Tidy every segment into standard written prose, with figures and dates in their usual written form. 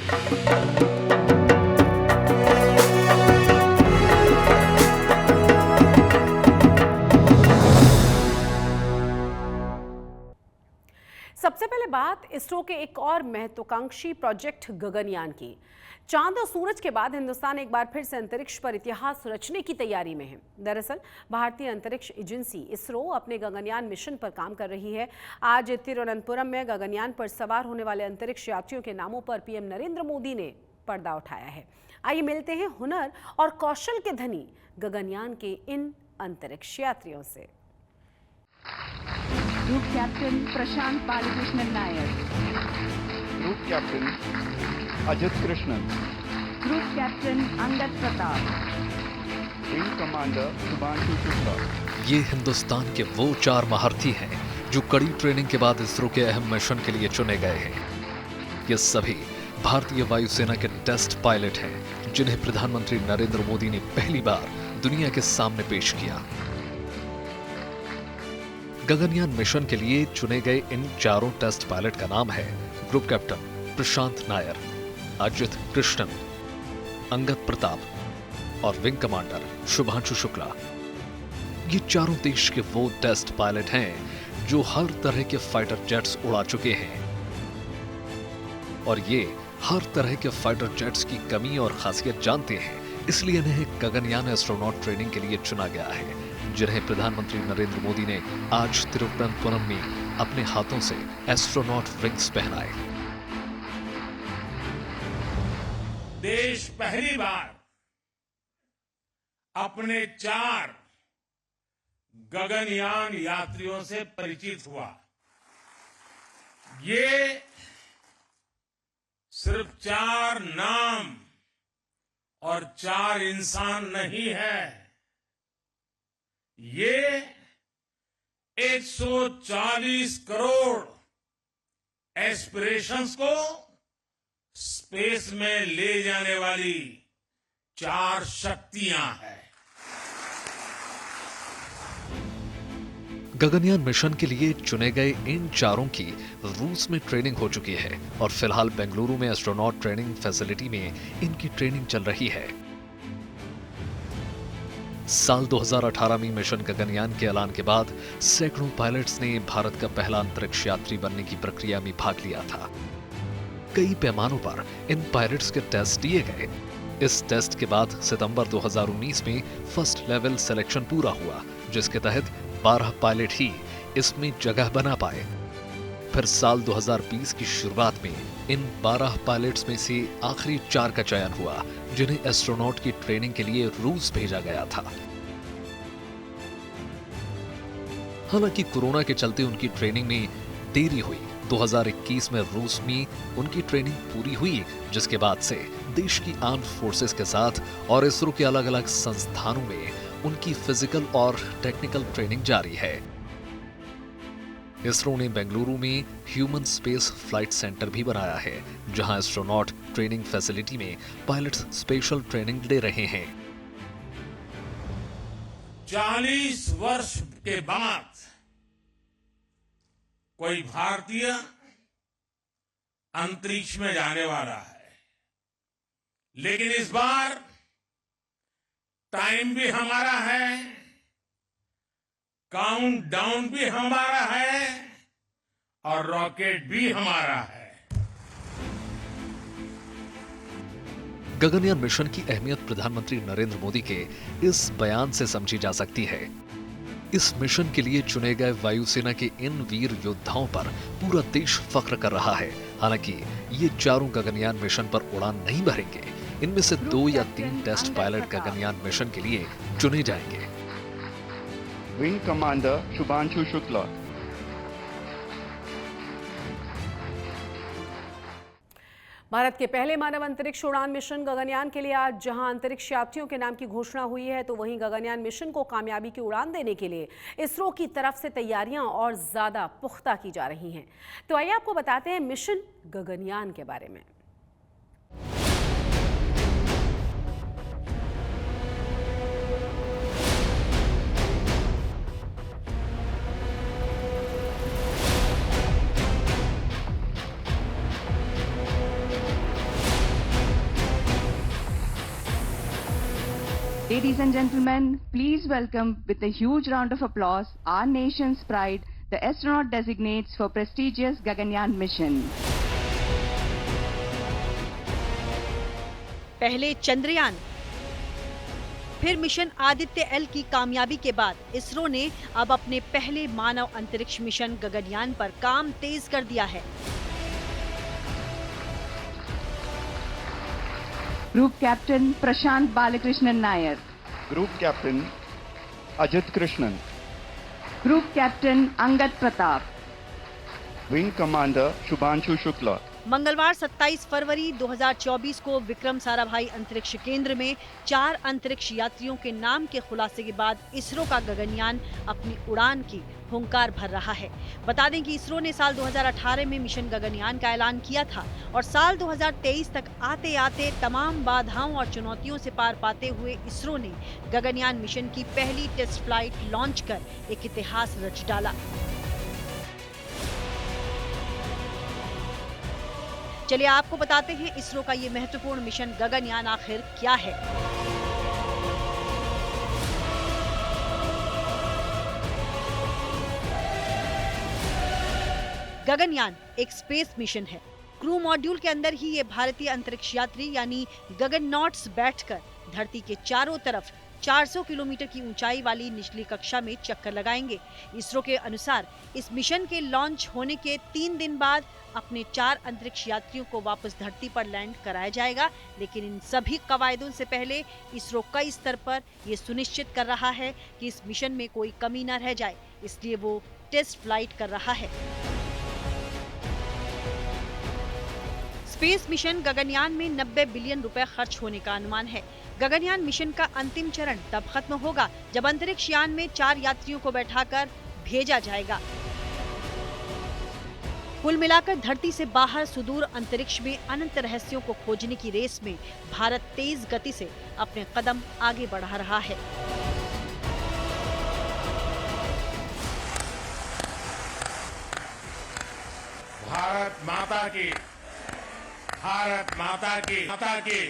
सबसे पहले बात इसरो के एक और महत्वाकांक्षी प्रोजेक्ट गगनयान की। चांद और सूरज के बाद हिंदुस्तान एक बार फिर से अंतरिक्ष पर इतिहास रचने की तैयारी में है। दरअसल भारतीय अंतरिक्ष एजेंसी इसरो अपने गगनयान मिशन पर काम कर रही है। आज तिरुवनंतपुरम में गगनयान पर सवार होने वाले अंतरिक्ष यात्रियों के नामों पर पीएम नरेंद्र मोदी ने पर्दा उठाया है। आइए मिलते हैं हुनर और कौशल के धनी गगनयान के इन अंतरिक्ष यात्रियों से। Group captain Prashanth Balakrishnan Nair, group captain Ajit Krishnan, group captain Angad Pratap, wing commander Shubhanshu Shukla. ये हिंदुस्तान के वो 4 महारथी हैं जो कड़ी ट्रेनिंग के बाद इसरो के अहम मिशन के लिए चुने गए हैं। ये सभी भारतीय वायुसेना के टेस्ट पायलट हैं, जिन्हें प्रधानमंत्री नरेंद्र मोदी ने पहली बार दुनिया के सामने पेश किया। गगनयान मिशन के लिए चुने गए इन 4 टेस्ट पायलट का नाम है ग्रुप कैप्टन प्रशांत नायर, अजित कृष्णन, अंगद प्रताप और विंग कमांडर शुभांशु शुक्ला। ये चारों देश के वो टेस्ट पायलट हैं जो हर तरह के फाइटर जेट्स उड़ा चुके हैं, और ये हर तरह के फाइटर जेट्स की कमी और खासियत जानते हैं। इसलिए इन्हें गगनयान एस्ट्रोनॉट ट्रेनिंग के लिए चुना गया है, जिन्हें प्रधानमंत्री नरेंद्र मोदी ने आज तिरुवनंतपुरम में अपने हाथों से एस्ट्रोनॉट रिंग्स पहनाए। देश पहली बार अपने 4 गगनयान यात्रियों से परिचित हुआ। ये सिर्फ 4 नाम और 4 इंसान नहीं है, ये 140 करोड़ एस्पिरेशंस को स्पेस में ले जाने वाली 4 शक्तियां हैं। गगनयान मिशन के लिए चुने गए इन 4 की रूस में ट्रेनिंग हो चुकी है और फिलहाल बेंगलुरु में एस्ट्रोनॉट ट्रेनिंग फैसिलिटी में इनकी ट्रेनिंग चल रही है। साल 2018 में मिशन गगनयान के ऐलान के बाद सैकड़ों पायलट्स ने भारत का पहला अंतरिक्ष यात्री बनने की प्रक्रिया में भाग लिया था। कई पैमानों पर इन पायलट्स के टेस्ट दिए गए। इस टेस्ट के बाद सितंबर 2019 में फर्स्ट लेवल सिलेक्शन पूरा हुआ, जिसके तहत 12 पायलट ही इसमें जगह बना पाए। फिर साल 2020 की शुरुआत में इन 12 पायलट्स में से आखिरी 4 का चयन हुआ, जिन्हें एस्ट्रोनॉट की ट्रेनिंग के लिए रूस भेजा गया था। हालांकि कोरोना के चलते उनकी ट्रेनिंग में देरी हुई। 2021 में रूस में उनकी ट्रेनिंग पूरी हुई, जिसके बाद से देश की आर्म्ड फोर्सेस के साथ और इसरो के अलग अलग संस्थानों में उनकी फिजिकल और टेक्निकल ट्रेनिंग जारी है। इसरो ने बेंगलुरु में ह्यूमन स्पेस फ्लाइट सेंटर भी बनाया है, जहां एस्ट्रोनॉट ट्रेनिंग फैसिलिटी में पायलट्स स्पेशल ट्रेनिंग ले रहे हैं। 40 वर्ष के बाद कोई भारतीय अंतरिक्ष में जाने वाला है, लेकिन इस बार टाइम भी हमारा है, काउंटडाउन भी हमारा है और रॉकेट भी हमारा है। गगनयान मिशन की अहमियत प्रधानमंत्री नरेंद्र मोदी के इस बयान से समझी जा सकती है। इस मिशन के लिए चुने गए वायुसेना के इन वीर योद्धाओं पर पूरा देश फख्र कर रहा है। हालांकि ये 4 गगनयान मिशन पर उड़ान नहीं भरेंगे। इनमें से 2 या 3 टेस्ट पायलट गगनयान मिशन के लिए चुने जाएंगे। Wing commander Shubhanshu Shukla. भारत के पहले मानव अंतरिक्ष उड़ान मिशन गगनयान के लिए आज जहां अंतरिक्ष यात्रियों के नाम की घोषणा हुई है, तो वहीं गगनयान मिशन को कामयाबी की उड़ान देने के लिए इसरो की तरफ से तैयारियां और ज्यादा पुख्ता की जा रही हैं। तो आइए आपको बताते हैं मिशन गगनयान के बारे में। Ladies and gentlemen, please welcome with a huge round of applause our nation's pride, the astronaut designates for prestigious Gaganyaan mission. पहले चंद्रयान, फिर मिशन आदित्य एल की कामयाबी के बाद इसरो ने अब अपने पहले मानव अंतरिक्ष मिशन गगनयान पर काम तेज कर दिया है। Group Captain Prashant Balakrishnan Nair. Group Captain Ajit Krishnan. Group Captain Angad Pratap. Wing Commander Shubhanshu Shukla. मंगलवार 27 फरवरी 2024 को विक्रम साराभाई अंतरिक्ष केंद्र में 4 अंतरिक्ष यात्रियों के नाम के खुलासे के बाद इसरो का गगनयान अपनी उड़ान की हुंकार भर रहा है। बता दें कि इसरो ने साल 2018 में मिशन गगनयान का ऐलान किया था और साल 2023 तक आते आते तमाम बाधाओं और चुनौतियों से पार पाते हुए इसरो ने गगनयान मिशन की पहली टेस्ट फ्लाइट लॉन्च कर एक इतिहास रच डाला। चलिए आपको बताते हैं इसरो का ये महत्वपूर्ण मिशन गगनयान आखिर क्या है। गगनयान एक स्पेस मिशन है। क्रू मॉड्यूल के अंदर ही ये भारतीय अंतरिक्ष यात्री यानी गगननॉट्स बैठकर धरती के चारों तरफ 400 किलोमीटर की ऊंचाई वाली निचली कक्षा में चक्कर लगाएंगे। इसरो के अनुसार इस मिशन के लॉन्च होने के 3 दिन बाद अपने 4 अंतरिक्ष यात्रियों को वापस धरती पर लैंड कराया जाएगा, लेकिन इन सभी कवायदों से पहले इसरो कई स्तर पर यह सुनिश्चित कर रहा है कि इस मिशन में कोई कमी न रह जाए, इसलिए वो टेस्ट फ्लाइट कर रहा है। स्पेस मिशन गगनयान में 90 बिलियन रुपए खर्च होने का अनुमान है। गगनयान मिशन का अंतिम चरण तब खत्म होगा जब अंतरिक्ष यान में 4 यात्रियों को बैठाकर भेजा जाएगा। कुल मिलाकर धरती से बाहर सुदूर अंतरिक्ष में अनंत रहस्यों को खोजने की रेस में भारत तेज गति से अपने कदम आगे बढ़ा रहा है। भारत माता की, भारत माता की, माता की।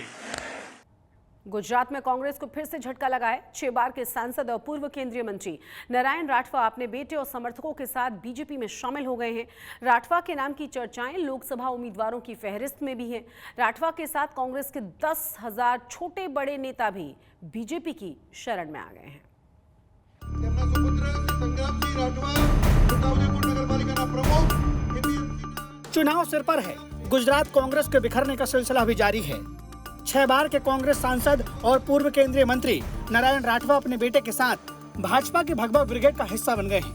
गुजरात में कांग्रेस को फिर से झटका लगा है। 6 बार के सांसद और पूर्व केंद्रीय मंत्री नारायण राठवा अपने बेटे और समर्थकों के साथ बीजेपी में शामिल हो गए हैं। राठवा के नाम की चर्चाएं लोकसभा उम्मीदवारों की फहरिस्त में भी हैं। राठवा के साथ कांग्रेस के 10,000 छोटे बड़े नेता भी बीजेपी की शरण में आ गए हैं। चुनाव सिर पर है। गुजरात कांग्रेस के बिखरने का सिलसिला भी जारी है। 6 बार के कांग्रेस सांसद और पूर्व केंद्रीय मंत्री नारायण राठवा अपने बेटे के साथ भाजपा के भगभग ब्रिगेड का हिस्सा बन गए हैं।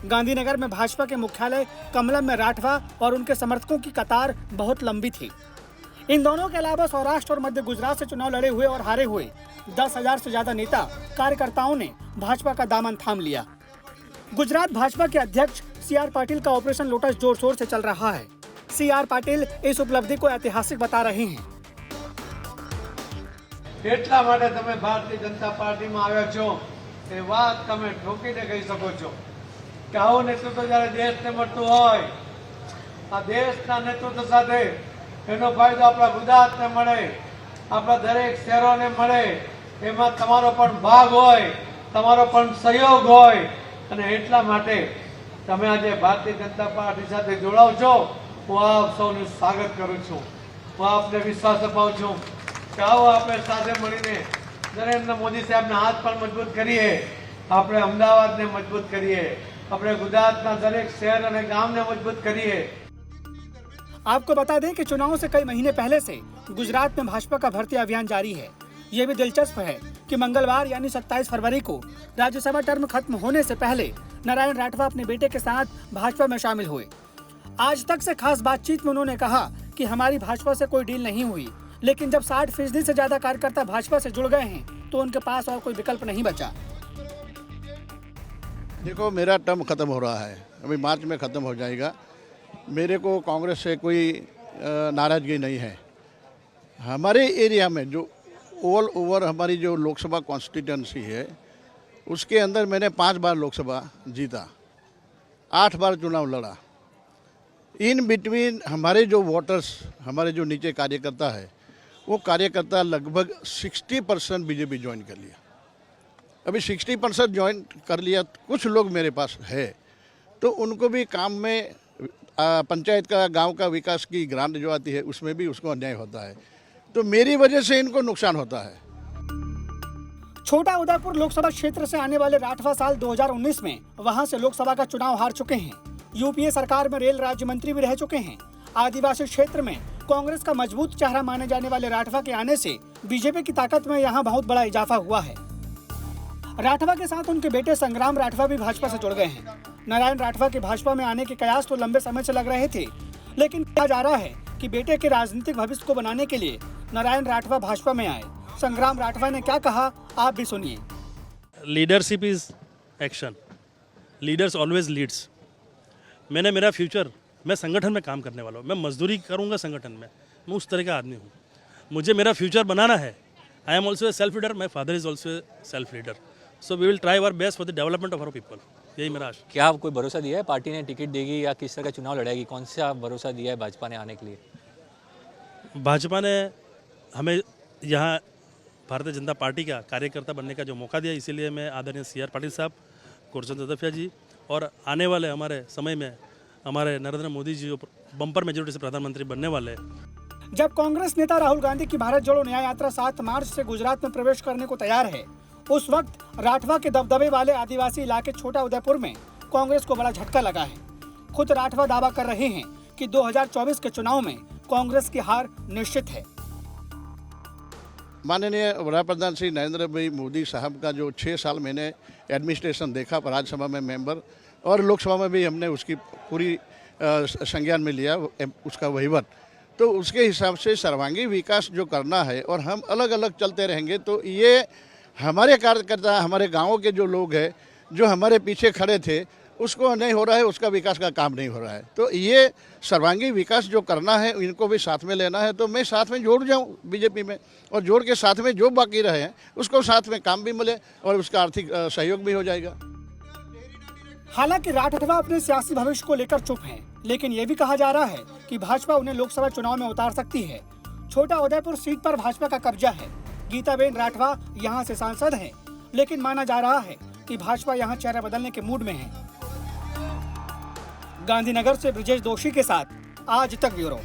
गांधीनगर में भाजपा के मुख्यालय कमलम में राठवा और उनके समर्थकों की कतार बहुत लंबी थी। इन दोनों के अलावा सौराष्ट्र और मध्य गुजरात से चुनाव लड़े हुए और हारे हुए 10,000 से ज्यादा नेता कार्यकर्ताओं ने भाजपा का दामन थाम लिया। गुजरात भाजपा के अध्यक्ष CR पाटिल का ऑपरेशन लोटस जोर शोर से चल रहा है। CR पाटिल इस उपलब्धि को ऐतिहासिक बता रहे हैं। એટલા માટે તમે ભારતીય જનતા પાર્ટીમાં આવ્યા છો એ વાત તમે ઠોકીને કહી શકો છો કે આવું નેતૃત્વ જ્યારે દેશને મળતું હોય, આ દેશના નેતૃત્વ સાથે એનો ફાયદો આપણા ગુજરાતને મળે, આપણા દરેક શહેરોને મળે, એમાં તમારો પણ ભાગ હોય, તમારો પણ સહયોગ હોય અને એટલા માટે તમે આજે ભારતીય જનતા પાર્ટી સાથે જોડાવ છો। હું આપ સૌનું સ્વાગત કરું છું। હું આપને વિશ્વાસ અપાવું છું કે આવો આપણે સાથે મળીને નરેન્દ્ર મોદી સાહેબના હાથ પણ મજબૂત કરીએ, આપણે અમદાવાદને મજબૂત કરીએ, આપણે ગુજરાતના દરેક શહેર અને ગામને મજબૂત કરીએ। आपको बता दें कि चुनाव से कई महीने पहले से गुजरात में भाजपा का भर्ती अभियान जारी है। ये भी दिलचस्प है कि मंगलवार यानी 27 फरवरी को राज्यसभा टर्म खत्म होने से पहले नारायण राठवा अपने बेटे के साथ भाजपा में शामिल हुए। आज तक से खास बातचीत में उन्होंने कहा कि हमारी भाजपा से कोई डील नहीं हुई, लेकिन जब 60% से ज्यादा कार्यकर्ता भाजपा से जुड़ गए हैं तो उनके पास और कोई विकल्प नहीं बचा। देखो, मेरा टर्म खत्म हो रहा है, अभी मार्च में खत्म हो जाएगा। मेरे को कांग्रेस से कोई नाराजगी नहीं है। हमारे एरिया में जो ऑल ओवर हमारी जो लोकसभा कॉन्स्टिट्यूंसी है उसके अंदर मैंने 5 बार लोकसभा जीता, 8 बार चुनाव लड़ा। इन बिटवीन हमारे जो वोटर्स, हमारे जो नीचे कार्यकर्ता है, वो कार्यकर्ता लगभग 60% बीजेपी ज्वाइन कर लिया। अभी 60% ज्वाइन कर लिया। कुछ लोग मेरे पास है तो उनको भी काम में पंचायत का, गांव का विकास की ग्रांट जो आती है उसमें भी उसको अन्याय होता है, तो मेरी वजह से इनको नुकसान होता है। छोटा उदयपुर लोकसभा क्षेत्र से आने वाले राठवा साल 2019 में वहां से लोकसभा का चुनाव हार चुके हैं। यूपीए सरकार में रेल राज्य मंत्री भी रह चुके हैं। आदिवासी क्षेत्र में कांग्रेस का मजबूत चेहरा माने जाने वाले राठवा के आने से बीजेपी की ताकत में यहाँ बहुत बड़ा इजाफा हुआ है। राठवा के साथ उनके बेटे संग्राम राठवा भी भाजपा से जुड़ गए हैं। नारायण राठवा के भाजपा में आने के कयास तो लंबे समय से लग रहे थे, लेकिन कहा जा रहा है कि बेटे के राजनीतिक भविष्य को बनाने के लिए नारायण राठवा भाजपा में आए। संग्राम राठवा ने क्या कहा, आप भी सुनिए। Leadership is action, leaders always leads. मैंने मेरा फ्यूचर, मैं संगठन में काम करने वाला हूँ, मैं मजदूरी करूँगा संगठन में, मैं उस तरह का आदमी हूँ। मुझे मेरा फ्यूचर बनाना है। I am also a self leader, my father is also a self leader, so we will try our best for the development of our people. यही मेरा आशा। क्या कोई भरोसा दिया है पार्टी ने, टिकट देगी या किस तरह का चुनाव लड़ेगी? कौन सा भरोसा दिया है भाजपा ने आने के लिए? भाजपा ने हमें यहाँ भारतीय जनता पार्टी का कार्यकर्ता बनने का जो मौका दिया, इसीलिए मैं आदरणीय CR पाटिल साहब, कुरचंद ददफिया जी और आने वाले हमारे समय में हमारे नरेंद्र मोदी जी जो बम्पर मेजोरिटी से प्रधानमंत्री बनने वाले हैं। जब कांग्रेस नेता राहुल गांधी की भारत जोड़ो न्याय यात्रा 7 मार्च से गुजरात में प्रवेश करने को तैयार है, उस वक्त राठवा के दबदबे वाले आदिवासी इलाके छोटा उदयपुर में कांग्रेस को बड़ा झटका लगा है। खुद राठवा दावा कर रहे हैं कि 2024 के चुनाव में कांग्रेस की हार निश्चित है। माननीय वडाप्रधान श्री नरेंद्र भाई मोदी साहब का जो 6 साल मैंने एडमिनिस्ट्रेशन देखा, राज्यसभा में मेंबर और लोकसभा में भी हमने उसकी पूरी संज्ञान में लिया उसका वहीवट, तो उसके हिसाब से सर्वांगीण विकास जो करना है और हम अलग अलग चलते रहेंगे, तो ये हमारे कार्यकर्ता, हमारे गाँव के जो लोग हैं जो हमारे पीछे खड़े थे, उसको नहीं हो रहा है, उसका विकास का काम नहीं हो रहा है। तो ये सर्वांगीण विकास जो करना है इनको भी साथ में लेना है, तो मैं साथ में जोड़ जाऊं बीजेपी में, और जोड़ के साथ में जो बाकी रहे हैं उसको साथ में काम भी मिले और उसका आर्थिक सहयोग भी हो जाएगा। हालांकि राठवा अपने सियासी भविष्य को लेकर चुप हैं, लेकिन ये भी कहा जा रहा है कि भाजपा उन्हें लोकसभा चुनाव में उतार सकती है। छोटा उदयपुर सीट पर भाजपा का कब्जा है। गीताबेन राठवा यहाँ से सांसद हैं, लेकिन माना जा रहा है कि भाजपा यहाँ चेहरा बदलने के मूड में है। गांधीनगर से ब्रिजेश दोषी के साथ आज तक ब्यूरो।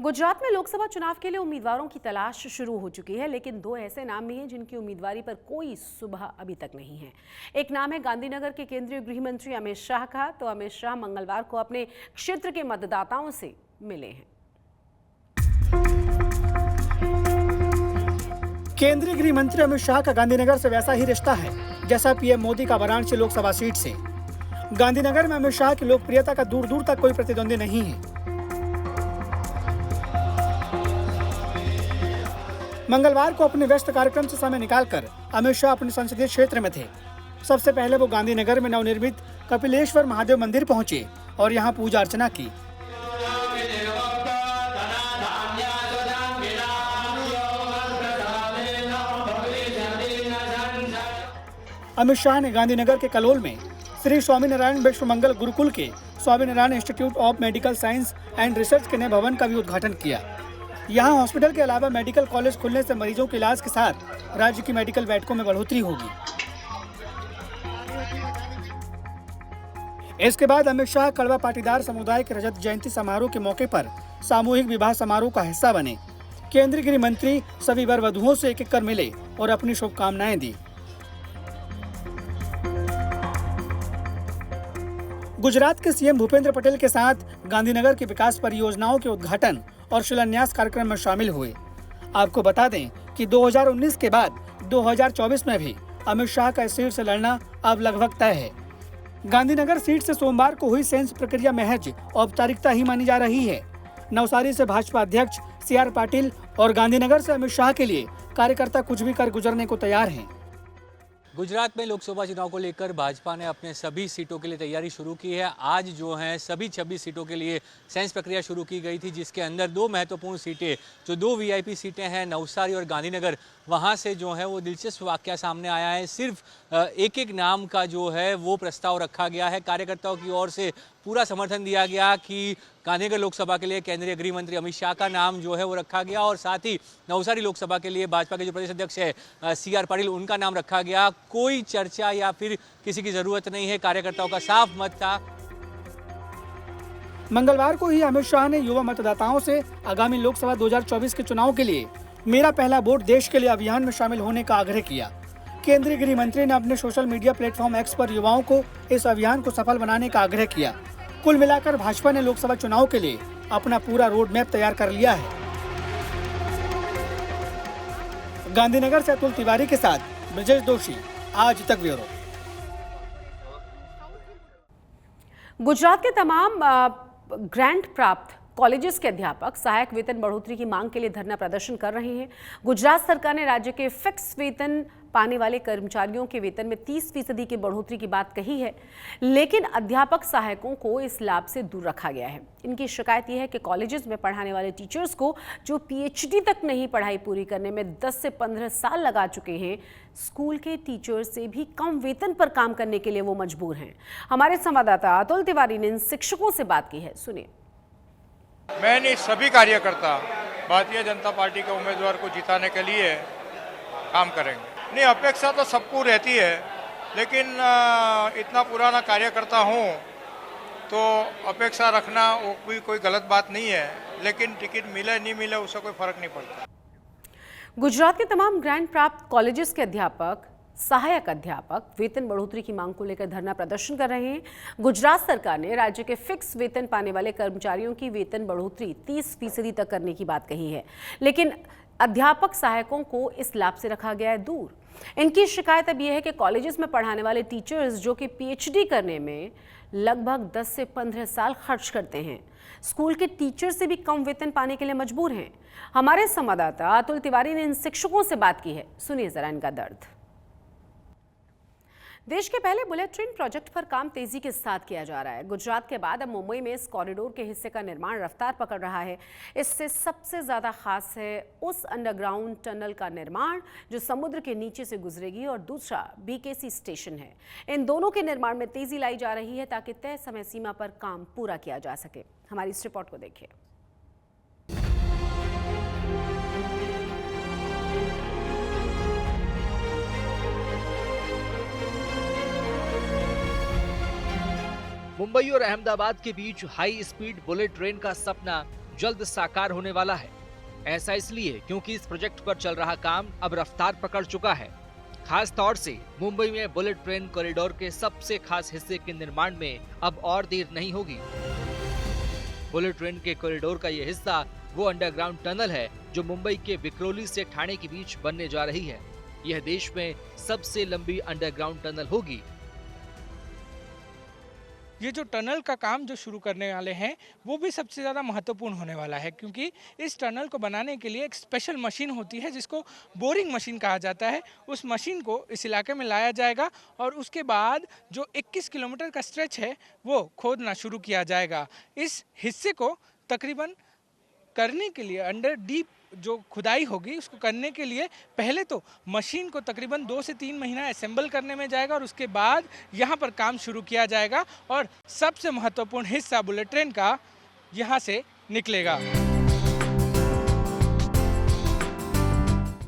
गुजरात में लोकसभा चुनाव के लिए उम्मीदवारों की तलाश शुरू हो चुकी है, लेकिन 2 ऐसे नाम भी हैं जिनकी उम्मीदवारी पर कोई सुबह अभी तक नहीं है। एक नाम है गांधीनगर के केंद्रीय गृह मंत्री अमित शाह का। तो अमित शाह मंगलवार को अपने क्षेत्र के मतदाताओं से मिले हैं। केंद्रीय गृह मंत्री अमित शाह का गांधीनगर से वैसा ही रिश्ता है जैसा पीएम मोदी का वाराणसी लोकसभा सीट से। गांधीनगर में अमित शाह की लोकप्रियता का दूर दूर तक कोई प्रतिद्वंदी नहीं है। मंगलवार को अपने व्यस्त कार्यक्रम से समय निकालकर अमित शाह अपने संसदीय क्षेत्र में थे। सबसे पहले वो गांधीनगर में नवनिर्मित कपिलेश्वर महादेव मंदिर पहुंचे और यहां पूजा अर्चना की। अमित शाह ने गांधीनगर के कलोल में श्री स्वामीनारायण विश्व मंगल गुरुकुल के Swaminarayan institute of medical science and research के नए भवन का भी उद्घाटन किया। यहाँ हॉस्पिटल के अलावा मेडिकल कॉलेज खुलने से मरीजों के इलाज के साथ राज्य की मेडिकल बैठकों में बढ़ोतरी होगी। इसके बाद अमित शाह कड़वा पाटीदार समुदाय के रजत जयंती समारोह के मौके पर सामूहिक विवाह समारोह का हिस्सा बने। केंद्रीय गृह मंत्री सभी वर वधुओं से एक-एक कर मिले और अपनी शुभकामनाएं दी। गुजरात के सीएम भूपेंद्र पटेल के साथ गांधीनगर की विकास परियोजनाओं के उद्घाटन और शिलान्यास कार्यक्रम में शामिल हुए। आपको बता दें कि 2019 के बाद 2024 में भी अमित शाह का इस सीट से लड़ना अब लगभग तय है। गांधीनगर सीट से सोमवार को हुई सेंस प्रक्रिया महज औपचारिकता ही मानी जा रही है। नवसारी से भाजपा अध्यक्ष CR पाटिल और गांधीनगर से अमित शाह के लिए कार्यकर्ता कुछ भी कर गुजरने को तैयार हैं। गुजरात में लोकसभा चुनाव को लेकर भाजपा ने अपने सभी सीटों के लिए तैयारी शुरू की है। आज जो है सभी 26 सीटों के लिए सेंस प्रक्रिया शुरू की गई थी, जिसके अंदर 2 महत्वपूर्ण सीटें, जो 2 वीआईपी सीटें हैं, नवसारी और गांधीनगर, वहां से जो है वो दिलचस्प वाकया सामने आया है। सिर्फ एक एक नाम का जो है वो प्रस्ताव रखा गया है। कार्यकर्ताओं की ओर से पूरा समर्थन दिया गया कि गांधीनगर लोकसभा के लिए केंद्रीय गृह मंत्री अमित शाह का नाम जो है वो रखा गया, और साथ ही नवसारी लोकसभा के लिए भाजपा के जो प्रदेश अध्यक्ष है CR पाटिल, उनका नाम रखा गया। कोई चर्चा या फिर किसी की जरूरत नहीं है, कार्यकर्ताओं का साफ मत था। मंगलवार को ही अमित शाह ने युवा मतदाताओं से आगामी लोकसभा 2024 के चुनाव के लिए मेरा पहला वोट देश के लिए अभियान में शामिल होने का आग्रह किया। केंद्रीय गृह मंत्री ने अपने सोशल मीडिया प्लेटफॉर्म X पर युवाओं को इस अभियान को सफल बनाने का आग्रह किया। कुल मिलाकर भाजपा ने लोकसभा चुनाव के लिए अपना पूरा रोड मैप तैयार कर लिया है। गांधीनगर से अतुल तिवारी के साथ ब्रजेश दोषी, आज तक ब्यूरो। गुजरात के तमाम ग्रांट प्राप्त कॉलेजेस के अध्यापक सहायक वेतन बढ़ोतरी की मांग के लिए धरना प्रदर्शन कर रहे हैं। गुजरात सरकार ने राज्य के फिक्स वेतन पाने वाले कर्मचारियों के वेतन में 30% की बढ़ोतरी की बात कही है, लेकिन अध्यापक सहायकों को इस लाभ से दूर रखा गया है। इनकी शिकायत यह है कि कॉलेजेस में पढ़ाने वाले टीचर्स को जो PhD तक नहीं पढ़ाई पूरी करने में 10 से 15 साल लगा चुके हैं, स्कूल के टीचर्स से भी कम वेतन पर काम करने के लिए वो मजबूर हैं। हमारे संवाददाता अतुल तिवारी ने इन शिक्षकों से बात की है, सुनिए। मैं नहीं, सभी कार्यकर्ता भारतीय जनता पार्टी के उम्मीदवार को जिताने के लिए काम करेंगे। नहीं, अपेक्षा तो सबको रहती है, लेकिन इतना पुराना कार्यकर्ता हूँ तो अपेक्षा रखना वो भी कोई गलत बात नहीं है, लेकिन टिकट मिले नहीं मिले उससे कोई फर्क नहीं पड़ता। गुजरात के तमाम ग्रांट प्राप्त कॉलेजेस के अध्यापक सहायक अध्यापक वेतन बढ़ोतरी की मांग को लेकर धरना प्रदर्शन कर रहे हैं। गुजरात सरकार ने राज्य के फिक्स वेतन पाने वाले कर्मचारियों की वेतन बढ़ोतरी 30% तक करने की बात कही है, लेकिन अध्यापक सहायकों को इस लाभ से रखा गया है दूर। इनकी शिकायत अब यह है कि कॉलेजेस में पढ़ाने वाले टीचर्स जो कि PhD करने में लगभग 10 से 15 साल खर्च करते हैं, स्कूल के टीचर से भी कम वेतन पाने के लिए मजबूर हैं। हमारे संवाददाता अतुल तिवारी ने इन शिक्षकों से बात की है, सुनिए जरा इनका दर्द। देश के पहले बुलेट ट्रेन प्रोजेक्ट पर काम तेजी के साथ किया जा रहा है। गुजरात के बाद अब मुंबई में इस कॉरिडोर के हिस्से का निर्माण रफ्तार पकड़ रहा है। इससे सबसे ज्यादा खास है उस अंडरग्राउंड टनल का निर्माण जो समुद्र के नीचे से गुजरेगी, और दूसरा BKC स्टेशन है। इन दोनों के निर्माण में तेजी लाई जा रही है ताकि तय समय सीमा पर काम पूरा किया जा सके। हमारी इस रिपोर्ट को देखिए। मुंबई और अहमदाबाद के बीच हाई स्पीड बुलेट ट्रेन का सपना जल्द साकार होने वाला है। ऐसा इसलिए क्योंकि इस प्रोजेक्ट पर चल रहा काम अब रफ्तार पकड़ चुका है। खास तौर से मुंबई में बुलेट ट्रेन कॉरिडोर के सबसे खास हिस्से के निर्माण में अब और देर नहीं होगी। बुलेट ट्रेन के कॉरिडोर का यह हिस्सा वो अंडरग्राउंड टनल है जो मुंबई के विक्रोली से ठाणे के बीच बनने जा रही है। यह देश में सबसे लंबी अंडरग्राउंड टनल होगी। ये जो टनल का काम जो शुरू करने वाले हैं वो भी सबसे ज़्यादा महत्वपूर्ण होने वाला है, क्योंकि इस टनल को बनाने के लिए एक स्पेशल मशीन होती है जिसको बोरिंग मशीन कहा जाता है। उस मशीन को इस इलाके में लाया जाएगा और उसके बाद जो 21 किलोमीटर का स्ट्रेच है वो खोदना शुरू किया जाएगा। इस हिस्से को तकरीबन करने के लिए अंडर डीप जो खुदाई होगी उसको करने के लिए पहले तो मशीन को तकरीबन 2 से 3 महीना असेंबल करने में जाएगा और उसके बाद यहाँ पर काम शुरू किया जाएगा और सबसे महत्वपूर्ण हिस्सा बुलेट ट्रेन का यहाँ से निकलेगा।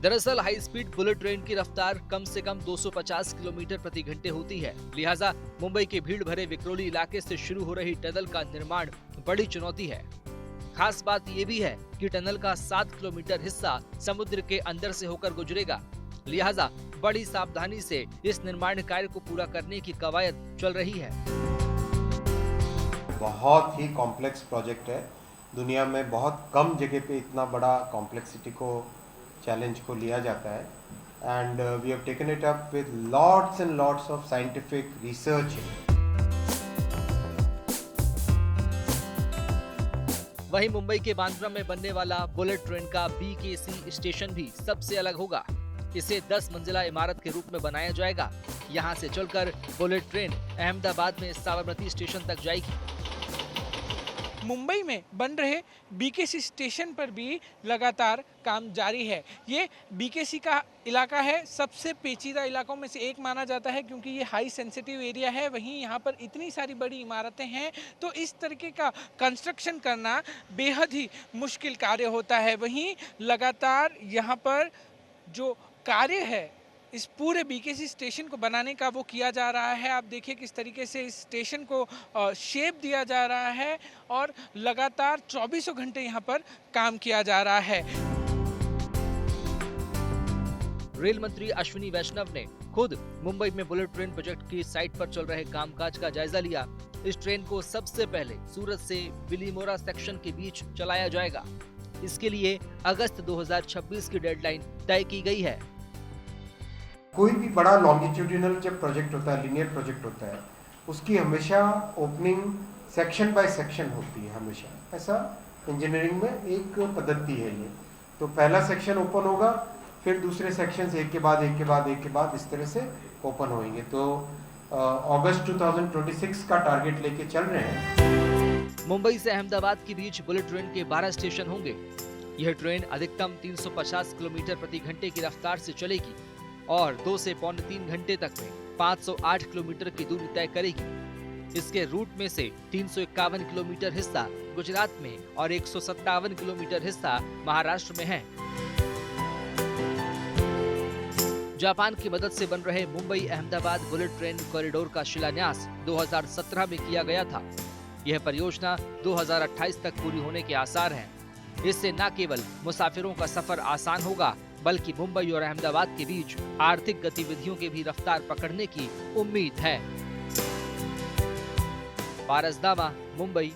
दरअसल हाई स्पीड बुलेट ट्रेन की रफ्तार कम से कम 250 किलोमीटर प्रति घंटे होती है। लिहाजा मुंबई के भीड़ भरे विक्रोली इलाके से शुरू हो रही टनल का निर्माण बड़ी चुनौती है। खास बात ये भी है कि टनल का 7 किलोमीटर हिस्सा समुद्र के अंदर से होकर गुजरेगा। लिहाजा बड़ी सावधानी से इस निर्माण कार्य को पूरा करने की कवायद चल रही है। बहुत ही कॉम्प्लेक्स प्रोजेक्ट है। दुनिया में बहुत कम जगह पे इतना बड़ा कॉम्प्लेक्सिटी को चैलेंज को लिया जाता है and we have taken it up with lots and lots of scientific research. वहीं मुंबई के बांद्रा में बनने वाला बुलेट ट्रेन का BKC स्टेशन भी सबसे अलग होगा। इसे 10 मंजिला इमारत के रूप में बनाया जाएगा। यहाँ से चलकर बुलेट ट्रेन अहमदाबाद में साबरमती स्टेशन तक जाएगी। मुंबई में बन रहे बीकेसी स्टेशन पर भी लगातार काम जारी है। ये बीकेसी का इलाका है, सबसे पेचीदा इलाकों में से एक माना जाता है क्योंकि ये हाई सेंसिटिव एरिया है। वहीं यहाँ पर इतनी सारी बड़ी इमारतें हैं तो इस तरीके का कंस्ट्रक्शन करना बेहद ही मुश्किल कार्य होता है। वहीं लगातार यहाँ पर जो कार्य है इस पूरे बीकेसी स्टेशन को बनाने का वो किया जा रहा है। आप देखिए किस तरीके से इस स्टेशन को शेप दिया जा रहा है और लगातार 24 घंटे यहाँ पर काम किया जा रहा है। रेल मंत्री अश्विनी वैष्णव ने खुद मुंबई में बुलेट ट्रेन प्रोजेक्ट की साइट पर चल रहे कामकाज का जायजा लिया। इस ट्रेन को सबसे पहले सूरत से बिलीमोरा सेक्शन के बीच चलाया जाएगा। इसके लिए अगस्त 2026 की डेडलाइन तय की गई है। कोई भी बड़ा लॉन्गिट्यूडिनल जब प्रोजेक्ट होता है, लीनियर प्रोजेक्ट होता है, उसकी हमेशा ओपनिंग सेक्शन बाय सेक्शन होती है। हमेशा ऐसा इंजीनियरिंग में एक पद्धति है ये। तो पहला सेक्शन ओपन होगा, फिर दूसरे सेक्शंस एक के बाद एक के बाद एक के बाद इस तरह से ओपन होंगे। तो अगस्त 2026 का टारगेट लेके चल रहे हैं। मुंबई से अहमदाबाद के बीच बुलेट ट्रेन के 12 स्टेशन होंगे। यह ट्रेन अधिकतम 350 किलोमीटर प्रति घंटे की रफ्तार से चलेगी और 2 से पौने 3 घंटे तक में 508 किलोमीटर की दूरी तय करेगी। इसके रूट में से 351 किलोमीटर हिस्सा गुजरात में और 157 किलोमीटर हिस्सा महाराष्ट्र में है। जापान की मदद से बन रहे Mumbai Ahmedabad bullet train corridor का शिलान्यास 2017 में किया गया था। यह परियोजना 2028 तक पूरी होने के आसार हैं। इससे न केवल मुसाफिरों का सफर आसान होगा बल्कि मुंबई और अहमदाबाद के बीच आर्थिक गतिविधियों की भी रफ्तार पकड़ने की उम्मीद है। पारस दामा, मुंबई।